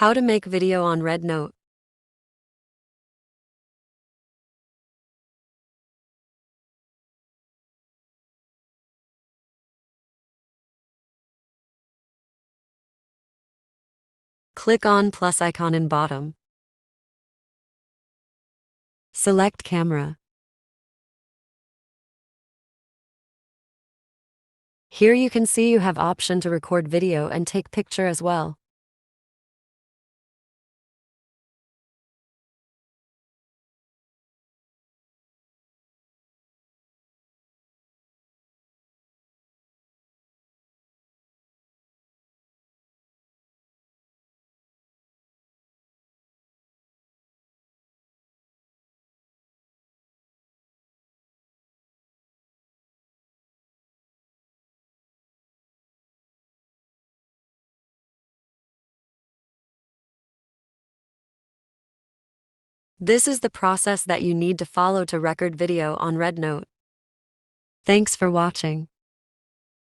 How to make video on Rednote. Click on plus icon in bottom. Select camera. Here you can see you have option to record video and take picture as well. This is the process that you need to follow to record video on Rednote. Thanks for watching.